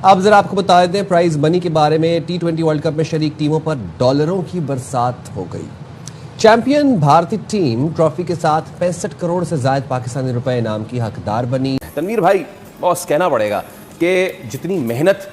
अब जरा आपको बता दें प्राइज मनी के बारे में। T20 वर्ल्ड कप में शरीक टीमों पर डॉलरों की बरसात हो गई। चैंपियन भारतीय टीम ट्रॉफी के साथ 65 करोड़ से ज्यादा पाकिस्तानी रुपए इनाम की हकदार बनी। तनवीर भाई, बॉस कहना पड़ेगा कि जितनी मेहनत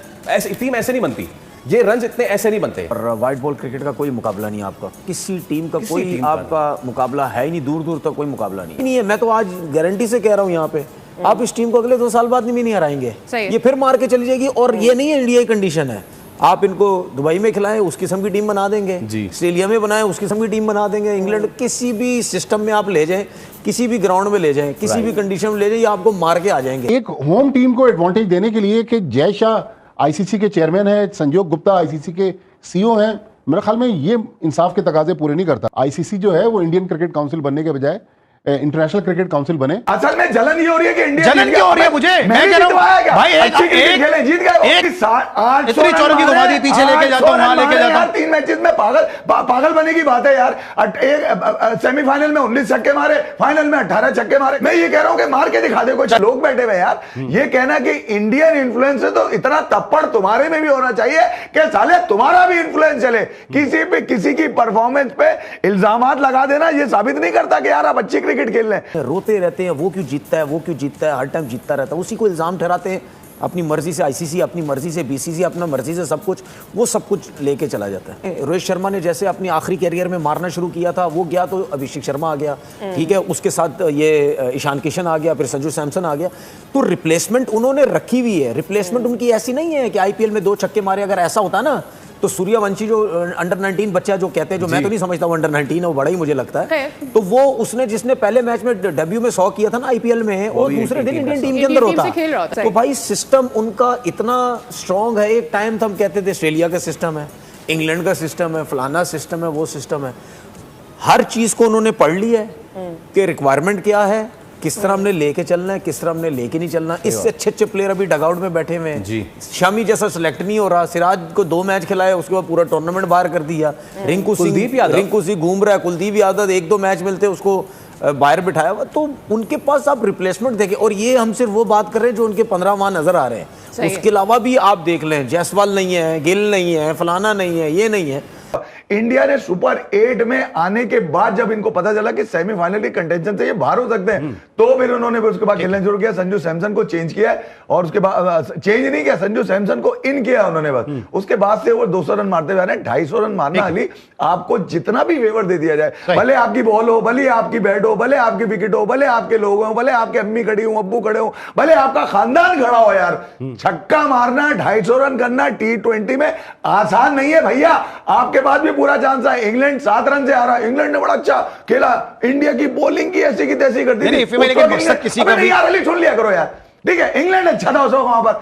टीम ऐसे नहीं बनती, ये रन इतने ऐसे नहीं बनते। और वाइट बॉल क्रिकेट का कोई मुकाबला नहीं आपका, किसी टीम का कोई आपका मुकाबला है ही नहीं, दूर दूर तक कोई मुकाबला नहीं है। मैं तो आज गारंटी से कह रहा हूँ यहाँ पे, आप इस टीम को अगले 2 साल बाद भी नहीं हराएंगे। ये फिर मार के चली जाएगी। और ये नहीं है इंडिया की कंडीशन है, आप इनको दुबई में खिलाएं उस किस्म की टीम बना देंगे, ऑस्ट्रेलिया में बनाएं उस किस्म की टीम बना देंगे, इंग्लैंड किसी भी सिस्टम में आप ले जाएं, किसी भी ग्राउंड में ले जाएं, किसी भी कंडीशन में ले जाएं, ये आपको मार के आ जाएंगे। एक होम टीम को एडवांटेज देने के लिए कि जय शाह आईसीसी के चेयरमैन है, संजोग गुप्ता आईसीसी के सीईओ हैं, मेरे ख्याल में ये इंसाफ के तकाजे पूरे नहीं करता। आईसीसी जो है वो इंडियन क्रिकेट काउंसिल बनने के बजाय इंटरनेशनल क्रिकेट काउंसिल बने। असल में जलन ये हो रही है कि इंडिया जलन क्यों हो रही है मुझे? मैं कह रहा हूं भाई एक जीत गए, इतनी चौरों की घुमा दी, पीछे लेके जाता हूं, वहां लेके जाता हूं। 3 मैचेस में पागल बने की बात है यार। एक सेमीफाइनल में 19 छक्के मारे, फाइनल में 18 छक्के मारे। मैं ये कह रहा हूं कि मार के दिखा दे कुछ लोग बैठे हुए यार। ये कहना कि इंडियन इन्फ्लुएंस है तो इतना तप्पड़ तुम्हारे में भी होना चाहिए कि साले तुम्हारा भी इन्फ्लुएंस चले। किसी की परफॉर्मेंस पे इल्जामात लगा देना ये साबित नहीं करता कि यार आप अच्छी क्रिकेट खेल रहे हैं। रोते रहते हैं वो क्यों जीतता है, वो क्यों जीतता है, हर टाइम जीतता रहता है, उसी को इल्जाम ठहराते हैं। अपनी मर्जी से आईसीसी, अपनी मर्जी से बीसीसी, अपना मर्जी से सब कुछ, वो सब कुछ लेके चला जाता है। रोहित शर्मा ने जैसे अपनी आखिरी कैरियर में मारना शुरू किया था, वो गया तो अभिषेक शर्मा आ गया, ठीक है, उसके साथ ये ईशान किशन आ गया, फिर संजू सैमसन आ गया। तो रिप्लेसमेंट उन्होंने रखी हुई है। रिप्लेसमेंट उनकी ऐसी नहीं है कि आईपीएल में 2 छक्के मारे। अगर ऐसा होता ना तो सूर्यवंशी जो अंडर 19 बच्चा जो कहते हैं, जो मैं तो नहीं समझता वो अंडर 19 है, वो बड़ा ही मुझे लगता है, तो वो उसने जिसने पहले मैच में डेब्यू में 100 किया था ना आईपीएल में, वो दूसरे दिन इंडियन टीम के अंदर होता। तो भाई सिस्टम उनका इतना स्ट्रांग है। एक टाइम था हम कहते थे ऑस्ट्रेलिया का सिस्टम है, इंग्लैंड का सिस्टम है, फलाना सिस्टम है, वो सिस्टम है। हर चीज को उन्होंने पढ़ लिया है कि रिक्वायरमेंट क्या है, किस तरह हमने लेके चलना है, किस तरह हमने लेके नहीं चलना। इससे अच्छे प्लेयर अभी डगआउट में बैठे हुए हैं। शामी जैसा सिलेक्ट नहीं हो रहा, सिराज को 2 मैच खिलाया, उसके बाद पूरा टूर्नामेंट बाहर कर दिया। रिंकू सिंह घूम रहा है, कुलदीप यादव 1-2 मैच मिलते उसको बाहर बिठाया हुआ। तो उनके पास आप रिप्लेसमेंट देखें। और ये हम सिर्फ वो बात कर रहे हैं जो उनके 15 वहां नजर आ रहे हैं, उसके अलावा भी आप देख लें, जायसवाल नहीं है, गिल नहीं है, फलाना नहीं है, ये नहीं है। इंडिया ने सुपर 8 में आने के बाद जब इनको पता चला कि सेमीफाइनल की कंटेंशन से ये बाहर हो सकते हैं, तो फिर उन्होंने उसके बाद खेलना शुरू किया। संजू सैमसन को चेंज किया और उसके बाद चेंज नहीं किया, संजू सैमसन को इन किया उन्होंने बस। उसके बाद से वो 200 रन मारते हुए 250 रन मारना अली आपको जितना भी फेवर दे दिया जाए, भले आपकी बॉल हो, भले आपकी बैट हो, भले आपकी विकेट हो, भले आपके लोग हो, भले आपके अम्मी खड़ी हो, अब्बू खड़े हो, भले आपका खानदान खड़ा हो, यार छक्का मारना 250 रन करना T20 में आसान नहीं है भैया। आपके पास भी पूरा चांस है। इंग्लैंड 7 रन से आ रहा है, इंग्लैंड ने बड़ा अच्छा खेला, इंडिया की बॉलिंग की ऐसी की तैसी कर दी। यार अली सुन लिया करो यार, ठीक है, इंग्लैंड अच्छा था वहां पर,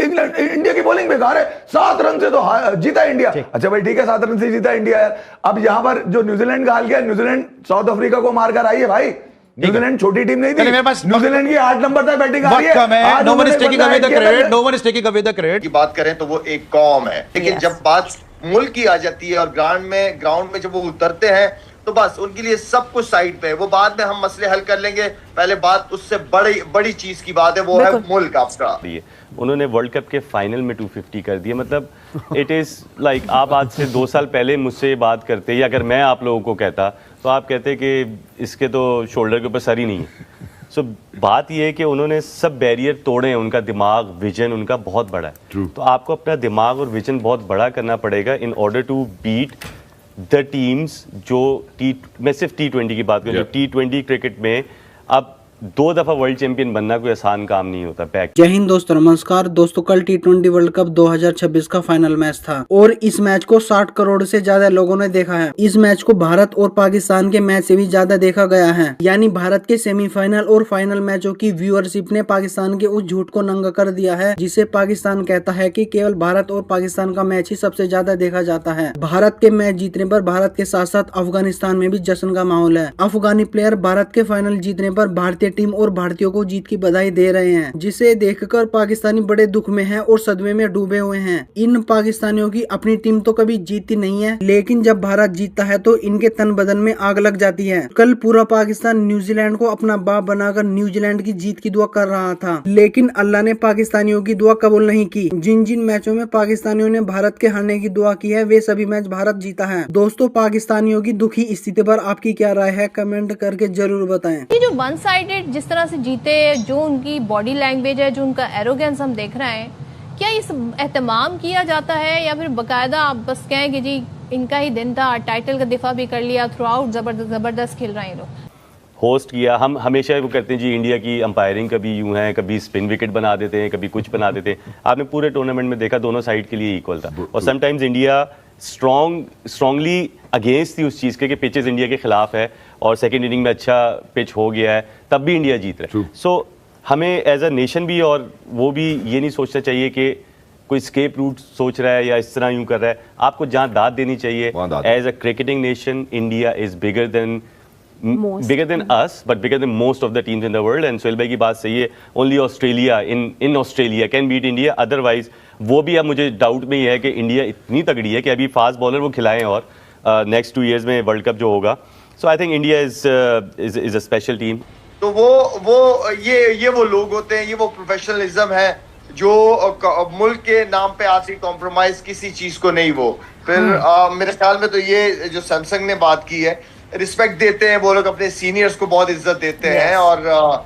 इंग्लैंड इंडिया की बॉलिंग बेकार है। 7 रन से तो जीता इंडिया। अच्छा भाई ठीक है, 7 रन से जीता इंडिया यार। अब यहां पर जो न्यूजीलैंड का हाल किया, न्यूजीलैंड साउथ अफ्रीका को मारकर आई है भाई। न्यूजीलैंड छोटी टीम नहीं थी, न्यूजीलैंड की 8 नंबर तक बैटिंग आ रही है। No one is taking away the credit की बात करें तो वो एक कौम है, लेकिन जब बात मुल्क की आ जाती है और ग्राउंड में जब वो उतरते हैं तो बस उनके लिए सब कुछ साइड पे है। वो बाद में हम मसले हल कर लेंगे, पहले बात उससे बड़ी चीज की बात है, वो है मुल्क आपका। उन्होंने वर्ल्ड कप के फाइनल में 250 कर दिया। मतलब इट इज़ लाइक आप आज से 2 साल पहले मुझसे ये बात करते, या अगर मैं आप लोगों को कहता तो आप कहते कि इसके तो शोल्डर के ऊपर सर ही नहीं है। सो बात यह है कि उन्होंने सब बैरियर तोड़े हैं, उनका दिमाग, विजन उनका बहुत बड़ा है। तो आपको अपना दिमाग और विजन बहुत बड़ा करना पड़ेगा in order to beat the teams जो मैं सिर्फ T20 की बात करूँ, जो T20 क्रिकेट में अब 2 दफा वर्ल्ड चैंपियन बनना कोई आसान काम नहीं होता। जय हिंद दोस्तों, नमस्कार दोस्तों। कल T20 वर्ल्ड कप 2026 का फाइनल मैच था और इस मैच को 60 करोड़ से ज्यादा लोगों ने देखा है। इस मैच को भारत और पाकिस्तान के मैच से भी ज्यादा देखा गया है। यानी भारत के सेमीफाइनल और फाइनल मैचों की व्यूअरशिप ने पाकिस्तान के उस झूठ को नंगा कर दिया है जिसे पाकिस्तान कहता है कि केवल भारत और पाकिस्तान का मैच ही सबसे ज्यादा देखा जाता है। भारत के मैच जीतने पर भारत के साथ साथ अफगानिस्तान में भी जश्न का माहौल है। अफगानी प्लेयर भारत के फाइनल जीतने पर भारतीय टीम और भारतीयों को जीत की बधाई दे रहे हैं, जिसे देखकर पाकिस्तानी बड़े दुख में हैं और सदमे में डूबे हुए हैं। इन पाकिस्तानियों की अपनी टीम तो कभी जीती नहीं है, लेकिन जब भारत जीतता है तो इनके तन बदन में आग लग जाती है। कल पूरा पाकिस्तान न्यूजीलैंड को अपना बाप बनाकर न्यूजीलैंड की जीत की दुआ कर रहा था, लेकिन अल्लाह ने पाकिस्तानियों की दुआ कबूल नहीं की। जिन जिन मैचों में पाकिस्तानियों ने भारत के हारने की दुआ की है, वे सभी मैच भारत जीता है। दोस्तों, पाकिस्तानियों की दुखी स्थिति पर आपकी क्या राय है, कमेंट करके जरूर बताएं। ये जो वन साइडेड जिस तरह से जीते, जो उनकी बॉडी लैंग्वेज है, जो उनका एरोगेंस हम देख रहे हैं, क्या इस एहतमाम किया जाता है या फिर बकायदा आप बस कहें कि जी इनका ही दिन था, टाइटल का दिफा भी कर लिया, थ्रू आउट जबरदस्त खेल रहे हैं लोग, होस्ट किया। हम हमेशा वो करते हैं जी, इंडिया की अंपायरिंग कभी यूं है, कभी स्पिन विकेट बना देते हैं, कभी कुछ बना देते हैं। आपने पूरे टूर्नामेंट में देखा दोनों साइड के लिए इक्वल था, और समटाइम्स इंडिया स्ट्रांगली अगेंस्ट थी उस चीज़ के कि पिचेस इंडिया के खिलाफ है और सेकेंड इनिंग में अच्छा पिच हो गया है, तब भी इंडिया जीत रहा है। सो हमें एज अ नेशन भी और वो भी ये नहीं सोचना चाहिए कि कोई स्केप रूट सोच रहा है या इस तरह यूं कर रहा है। आपको जहाँ दाद देनी चाहिए। As a cricketing nation, India is bigger than us, but bigger than most of the teams in the world. And Sohail भाई की बात सही है, only Australia in Australia can beat India, otherwise वो भी अब मुझे डाउट में ही है कि इंडिया इतनी तगड़ी है कि अभी फास्ट बॉलर वो खिलाएं और नेक्स्ट 2 years में वर्ल्ड कप जो होगा। So I think India is a special team. तो वो ये वो लोग होते हैं, ये वो प्रोफेशनलिज्म है जो मुल्क के नाम पे आज कॉम्प्रोमाइज किसी चीज को नहीं। वो फिर मेरे ख्याल में तो ये जो सैमसंग ने बात की है, रिस्पेक्ट देते हैं वो लोग, अपने सीनियर्स को बहुत इज्जत देते हैं और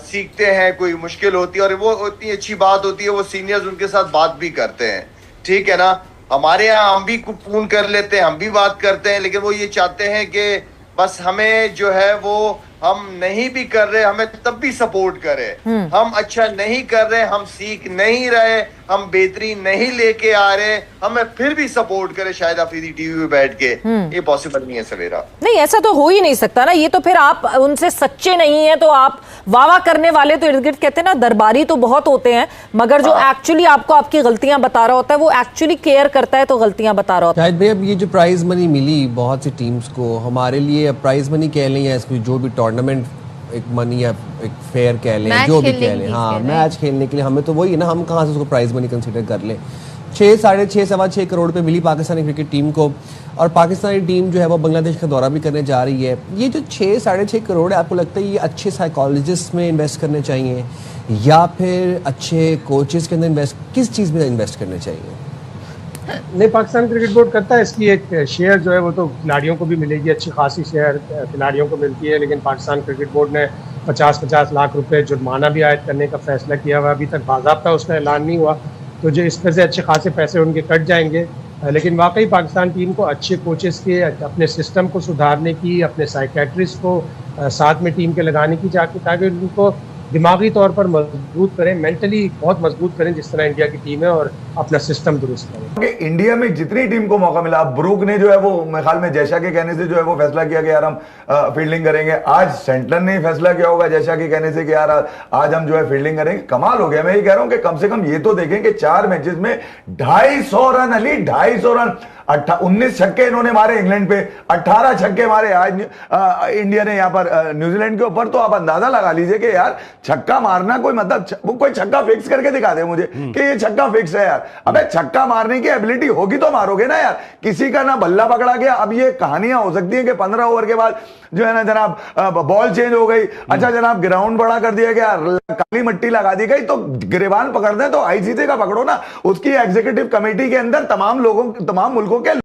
सीखते हैं, कोई मुश्किल होती है और वो इतनी अच्छी बात होती है, वो सीनियर्स उनके साथ बात भी करते हैं। ठीक है ना, हमारे यहाँ हम भी फोन कर लेते हैं, हम भी बात करते हैं, लेकिन वो ये चाहते हैं कि बस हमें जो है वो हम नहीं भी कर रहे, हमें तब भी सपोर्ट करे। हम अच्छा नहीं कर रहे, हम सीख नहीं रहे, हम बेहतरीन नहीं लेके आ रहे, हमें फिर भी सपोर्ट करे शायद अफरीदी टीवी पे बैठ के। ये पॉसिबल नहीं है सवेरा। नहीं, ऐसा तो हो ही नहीं सकता ना। ये तो फिर आप उनसे सच्चे नहीं है तो आप वाह करने वाले तो इर्द गिर्द कहते हैं ना, दरबारी तो बहुत होते हैं, मगर जो एक्चुअली आपको आपकी गलतियां बता रहा होता है, वो एक्चुअली केयर करता है तो गलतियां बता रहा होता है। शायद भाई अब ये जो प्राइज मनी मिली बहुत सी टीम्स को, हमारे लिए अब प्राइज मनी कह लें या इसको जो भी टूर्नामेंट एक मनी या एक फेयर कह लें, जो भी कह लें, हाँ मैच खेलने के लिए हमें तो वही है ना, हम कहाँ से उसको प्राइज मनी कंसीडर कर लें। 6, 6.5, 6.25 करोड़ पे मिली पाकिस्तानी क्रिकेट टीम को, और पाकिस्तानी टीम जो है वो बांग्लादेश का दौरा भी करने जा रही है। ये जो 6, 6.5 करोड़ है, आपको लगता है ये अच्छे साइकोलॉजिस्ट में इन्वेस्ट करने चाहिए या फिर अच्छे कोचेस के अंदर इन्वेस्ट, किस चीज़ में इन्वेस्ट करने चाहिए? नहीं, पाकिस्तान क्रिकेट बोर्ड करता है, इसकी एक शेयर जो है वो तो खिलाड़ियों को भी मिलेगी, अच्छी खासी शेयर खिलाड़ियों को मिलती है, लेकिन पाकिस्तान क्रिकेट बोर्ड ने 50-50 लाख रुपए जुर्माना भी आयद करने का फैसला किया हुआ। अभी तक बाज़ाब्ता उसका ऐलान नहीं हुआ, तो जो इसमें से अच्छे खासे पैसे उनके कट जाएंगे। लेकिन वाकई पाकिस्तान टीम को अच्छे कोचेस के, अपने सिस्टम को सुधारने की, अपने साइकेट्रिस्ट को साथ में टीम के लगाने की ताकि उनको दिमागी तौर पर मजबूत करें, मेंटली बहुत मजबूत करें, जिस तरह इंडिया की टीम है, और अपना सिस्टम दुरुस्त करें। इंडिया में जितनी टीम को मौका मिला, ब्रूक ने जो है वो मेरे ख्याल में जयशा के कहने से जो है वो फैसला किया कि यार हम फील्डिंग करेंगे। आज सेंटलर ने फैसला किया होगा जयशा के कहने से कि यार आज हम जो है फील्डिंग करेंगे। कमाल हो गया। मैं ये कह रहा हूं कि कम से कम ये तो देखें कि 4 मैचेस में 250 रन, अली 250 रन, 19 छक्के इन्होंने मारे इंग्लैंड पे, 18 छक्के मारे आज इंडिया ने यहाँ पर न्यूजीलैंड के ऊपर। तो आप अंदाजा लगा लीजिए कि यार छक्का मारना कोई मतलब, वो कोई छक्का फिक्स करके दिखा दे मुझे कि ये छक्का फिक्स है यार। अबे छक्का मारने की एबिलिटी होगी तो मारोगे ना यार, किसी का ना बल्ला पकड़ा गया। अब ये कहानियां हो सकती है कि 15 ओवर के बाद जो है ना जनाब बॉल चेंज हो गई, अच्छा जनाब ग्राउंड बड़ा कर दिया गया, काली मिट्टी लगा दी गई, तो गिरेबान पकड़ दें तो आईसीसी का पकड़ो ना, उसकी एग्जीक्यूटिव कमेटी के अंदर तमाम मुल्कों के